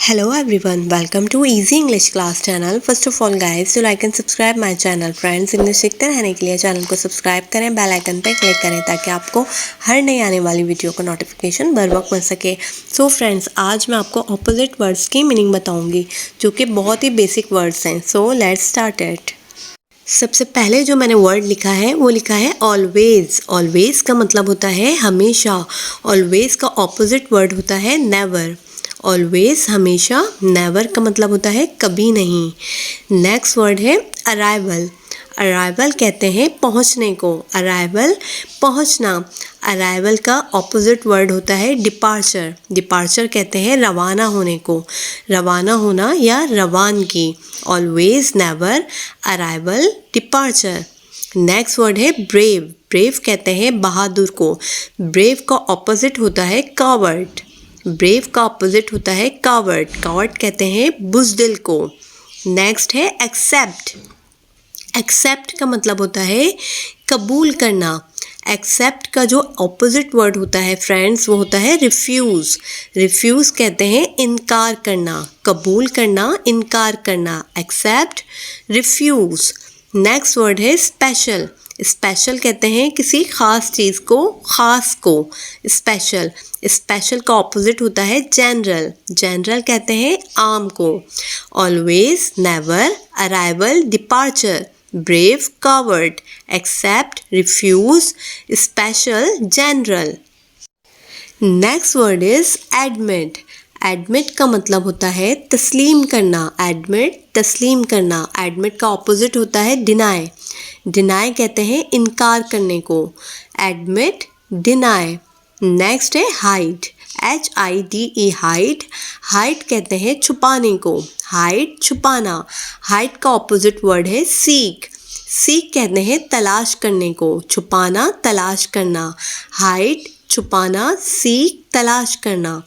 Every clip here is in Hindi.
Hello everyone, welcome to Easy English Class channel. First of all guys, so like and subscribe my channel. Friends, English सीखते रहने के लिए चैनल को सब्सक्राइब करें, बेल आइकन पे क्लिक करें ताकि आपको हर नई आने वाली वीडियो का नोटिफिकेशन बर वक्त मिल सके। सो फ्रेंड्स, आज मैं आपको ऑपोजिट वर्ड्स की मीनिंग बताऊंगी जो कि बहुत ही बेसिक वर्ड्स हैं। So let's start it. सबसे पहले जो मैंने वर्ड लिखा है वो लिखा है ऑलवेज। ऑलवेज का मतलब होता है हमेशा। ऑलवेज का ऑपोजिट वर्ड होता है नेवर। ऑलवेज हमेशा, नेवर का मतलब होता है कभी नहीं। नेक्स्ट वर्ड है अराइवल। अराइवल कहते हैं पहुंचने को। अराइवल पहुंचना। अराइवल का ऑपोजिट वर्ड होता है डिपार्चर। डिपार्चर कहते हैं रवाना होने को। रवाना होना या रवानगी। Always, never, arrival, departure. Next word है ब्रेव। ब्रेव कहते हैं बहादुर को। ब्रेव का ऑपोजिट होता है कावर्ड। ब्रेव का ऑपोजिट होता है कावर्ड। कावर्ड कहते हैं बुज़दिल को। नेक्स्ट है एक्सेप्ट। एक्सेप्ट का मतलब होता है कबूल करना। एक्सेप्ट का जो ऑपोजिट वर्ड होता है फ्रेंड्स वो होता है रिफ्यूज़। रिफ्यूज़ कहते हैं इनकार करना। कबूल करना, इनकार करना। Accept, refuse. नेक्स्ट वर्ड है स्पेशल। स्पेशल कहते हैं किसी ख़ास चीज़ को, ख़ास को। स्पेशल। स्पेशल का ऑपोजिट होता है जनरल। जनरल कहते हैं आम को। Always, never, arrival, departure, brave, coward, accept, refuse, special, general. Next word is admit. Admit का मतलब होता है तस्लीम करना। एडमिट, तस्लीम करना। एडमिट का ऑपोजिट होता है डिनाई। डिनाई कहते हैं इनकार करने को। Admit, deny. नेक्स्ट है हाइड। HIDE, hide. हाइड कहते हैं छुपाने को। हाइड, छुपाना। हाइड का ऑपोजिट वर्ड है सीक। सीक कहते हैं तलाश करने को। छुपाना, तलाश करना। हाइड, छुपाना, सीक, तलाश करना।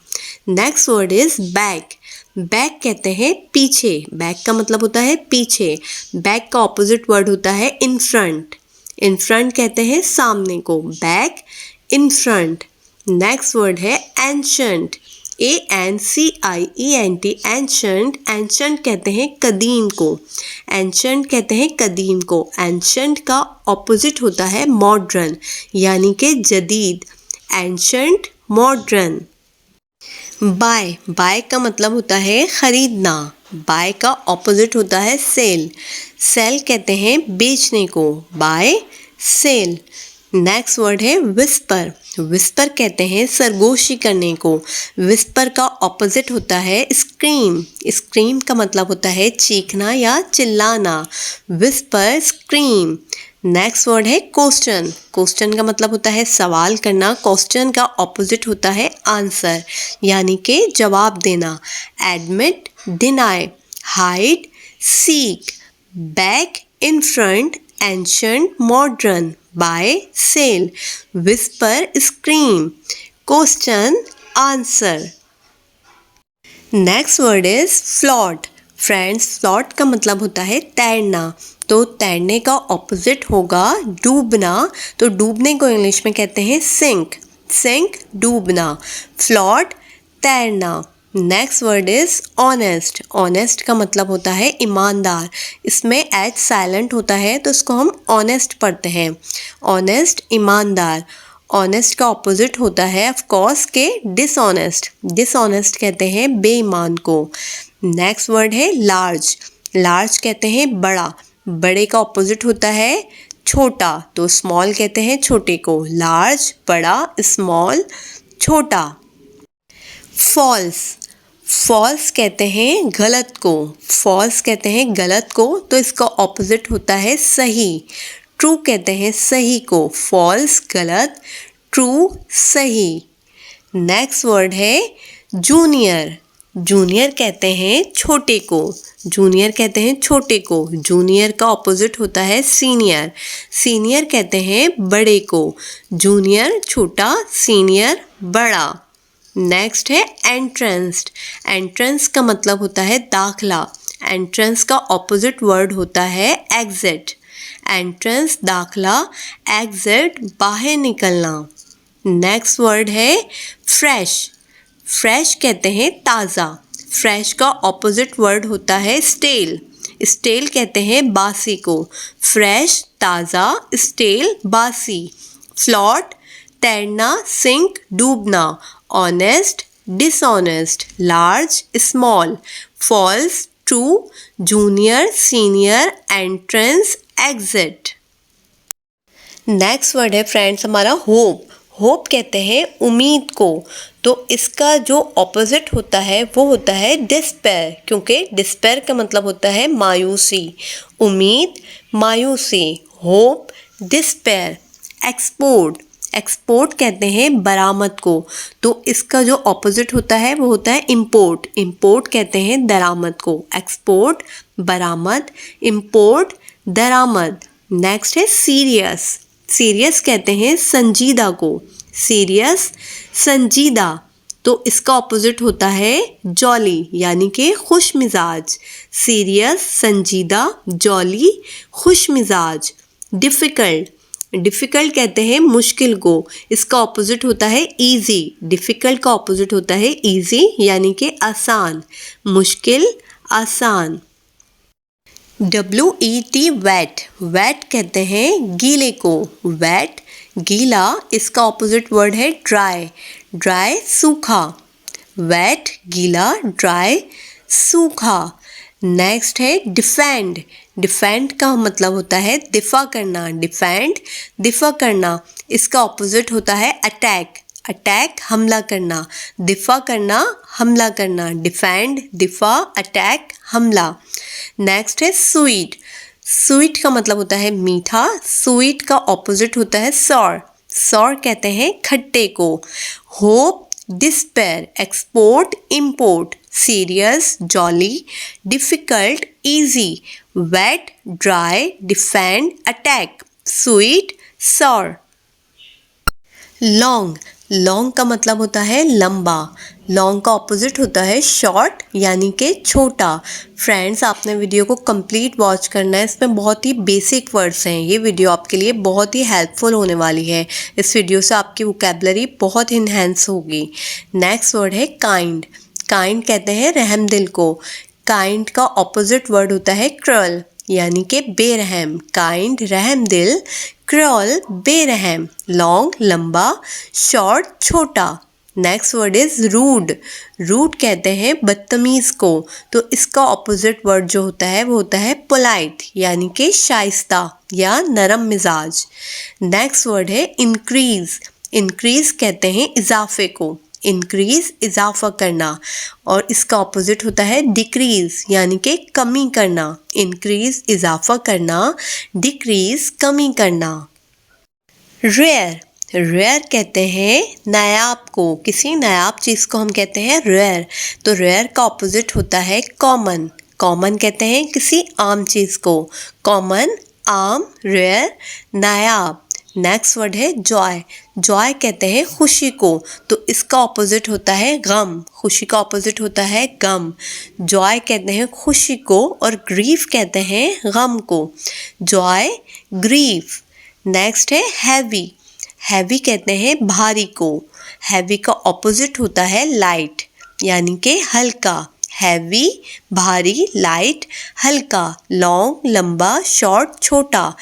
Next word is back. Back कहते हैं पीछे। बैक का मतलब होता है पीछे। बैक का ऑपोजिट वर्ड होता है इन फ्रंट। इन फ्रंट कहते हैं सामने को। Back, in front. Next word है एंशंट। ANCIENT, ancient. एंशंट कहते हैं कदीम को। एंशंट कहते हैं कदीम को। एंशंट का ऑपोजिट होता है मॉडर्न, यानी कि जदीद। Ancient, modern. बाय। बाय का मतलब होता है खरीदना। बाय का ऑपोजिट होता है सेल। सेल कहते हैं बेचने को। Buy, sale. नेक्स्ट वर्ड है विस्पर। विस्पर कहते हैं सरगोशी करने को। विस्पर का ऑपोजिट होता है स्क्रीम। स्क्रीम का मतलब होता है चीखना या चिल्लाना। Whisper, scream. नेक्स्ट वर्ड है क्वेश्चन। क्वेश्चन का मतलब होता है सवाल करना। क्वेश्चन का ऑपोजिट होता है आंसर, यानी कि जवाब देना। Admit, deny, hide, seek, back, in front, ancient, modern, buy, sale, whisper, scream, question, answer. Next word is float. Friends, float का मतलब होता है तैरना। तो तैरने का ऑपोजिट होगा डूबना। तो डूबने को इंग्लिश में कहते हैं सिंक। सिंक, डूबना। फ्लॉट, तैरना। Next word is honest. Honest का मतलब होता है ईमानदार। इसमें एच साइलेंट होता है तो इसको हम ऑनेस्ट पढ़ते हैं। ऑनेस्ट, ईमानदार। ऑनेस्ट का ऑपोजिट होता है ऑफ कोर्स के डिसऑनेस्ट। डिसऑनेस्ट कहते हैं बेईमान को। नेक्स्ट वर्ड है लार्ज। लार्ज कहते हैं बड़ा। बड़े का ऑपोजिट होता है छोटा। तो स्मॉल कहते हैं छोटे को। लार्ज, बड़ा, स्मॉल, छोटा। फॉल्स। फॉल्स कहते हैं गलत को। फॉल्स कहते हैं गलत को, तो इसका ऑपोजिट होता है सही। ट्रू कहते हैं सही को। फॉल्स, गलत, ट्रू, सही। नेक्स्ट वर्ड है जूनियर। जूनियर कहते हैं छोटे को। जूनियर कहते हैं छोटे को। जूनियर का ऑपोजिट होता है सीनियर। सीनियर कहते हैं बड़े को। जूनियर, छोटा, सीनियर, बड़ा। नेक्स्ट है एंट्रेंस। एंट्रेंस का मतलब होता है दाखला। एंट्रेंस का ऑपोजिट वर्ड होता है एग्जिट। एंट्रेंस, दाखला, एग्जिट, बाहर निकलना। नेक्स्ट वर्ड है फ्रेश। फ्रेश कहते हैं ताज़ा। फ्रेश का ऑपोजिट वर्ड होता है स्टेल। स्टेल कहते हैं बासी को। फ्रेश ताज़ा, स्टेल बासी। फ्लॉट तैरना, सिंक डूबना। Honest dishonest. Large small. False true. Junior senior. Entrance exit. Next word है फ्रेंड्स हमारा होप। होप कहते हैं उम्मीद को, तो इसका जो ऑपोजिट होता है वो होता है डिस्पेयर, क्योंकि डिस्पेयर का मतलब होता है मायूसी। उम्मीद मायूसी। Hope despair. एक्सपोर्ट। एक्सपोर्ट कहते हैं बरामद को, तो इसका जो ऑपोजिट होता है वो होता है इम्पोर्ट। इम्पोर्ट कहते हैं दरामद को। एक्सपोर्ट बरामद, इम्पोर्ट दरामद। नेक्स्ट है सीरियस। सीरियस कहते हैं संजीदा को। सीरियस संजीदा, तो इसका ऑपोजिट होता है जॉली, यानी कि खुश मिजाज। सीरियस संजीदा, जॉली खुश मिजाज। डिफ़िकल्ट। डिफ़िकल्ट कहते हैं मुश्किल को, इसका ऑपोजिट होता है ईजी। डिफ़िकल्ट का ऑपोजिट होता है ईजी, यानी कि आसान। मुश्किल आसान। WET wait. वेट कहते हैं गीले को। वेट गीला, इसका ऑपोजिट वर्ड है ड्राई। ड्राई सूखा। वेट गीला, ड्राई सूखा। नेक्स्ट है डिफेंड। डिफेंड का मतलब होता है दिफा करना। डिफेंड दिफा करना, इसका ऑपोजिट होता है अटैक। अटैक हमला करना। दिफा करना हमला करना। डिफेंड दिफा, अटैक हमला। नेक्स्ट है स्वीट। स्वीट का मतलब होता है मीठा। स्वीट का ऑपोजिट होता है सॉर। सॉर कहते हैं खट्टे को। Hope despair. Export import. Serious jolly. Difficult easy. Wet dry. Defend attack. Sweet sour. Long. Long का मतलब होता है लंबा। लॉन्ग का ऑपोजिट होता है शॉर्ट, यानी कि छोटा। फ्रेंड्स, आपने वीडियो को कंप्लीट वॉच करना है, इसमें बहुत ही बेसिक वर्ड्स हैं। ये वीडियो आपके लिए बहुत ही हेल्पफुल होने वाली है। इस वीडियो से आपकी वोकैबुलरी बहुत इन्हेंस होगी। नेक्स्ट वर्ड है काइंड। काइंड कहते हैं रहमदिल को। काइंड का ऑपोजिट वर्ड होता है क्रूअल, यानी कि बेरहम। काइंड रहमदिल, क्रूअल बेरहम। लॉन्ग लंबा, शॉर्ट छोटा। Next word is rude. Rude कहते हैं बदतमीज़ को, तो इसका ऑपोजिट वर्ड जो होता है वो होता है पोलाइट, यानी कि शाइस्ता या नरम मिजाज। नेक्स्ट वर्ड है इंक्रीज। इंक्रीज कहते हैं इजाफे को। इंक्रीज इजाफा करना, और इसका ऑपोजिट होता है डिक्रीज, यानी कि कमी करना। इंक्रीज इजाफा करना, डिक्रीज कमी करना। रेयर। रेयर कहते हैं नायाब को। किसी नायाब चीज़ को हम कहते हैं रेयर, तो रेयर का ऑपोजिट होता है कॉमन। कॉमन कहते हैं किसी आम चीज़ को। कॉमन आम, रेयर नायाब। नेक्स्ट वर्ड है जॉय। जॉय कहते हैं खुशी को, तो इसका ऑपोजिट होता है गम। खुशी का ऑपोजिट होता है गम। जॉय कहते हैं खुशी को, और ग्रीफ कहते हैं गम को। Joy grief. नेक्स्ट है हैवी। हैवी कहते हैं भारी को। हैवी का ऑपोजिट होता है लाइट, यानी कि हल्का। हैवी भारी, लाइट हल्का। लॉन्ग लंबा, शॉर्ट छोटा।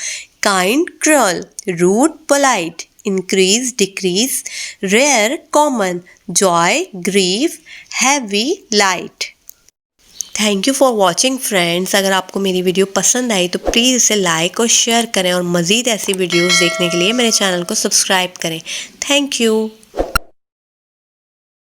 Kind cruel. Rude polite. Increase decrease. Rare common. Joy grief. Heavy light. Thank you for watching friends. अगर आपको मेरी वीडियो पसंद आई तो प्लीज़ इसे लाइक और शेयर करें, और मज़ीद ऐसी वीडियोस देखने के लिए मेरे चैनल को सब्सक्राइब करें। Thank you.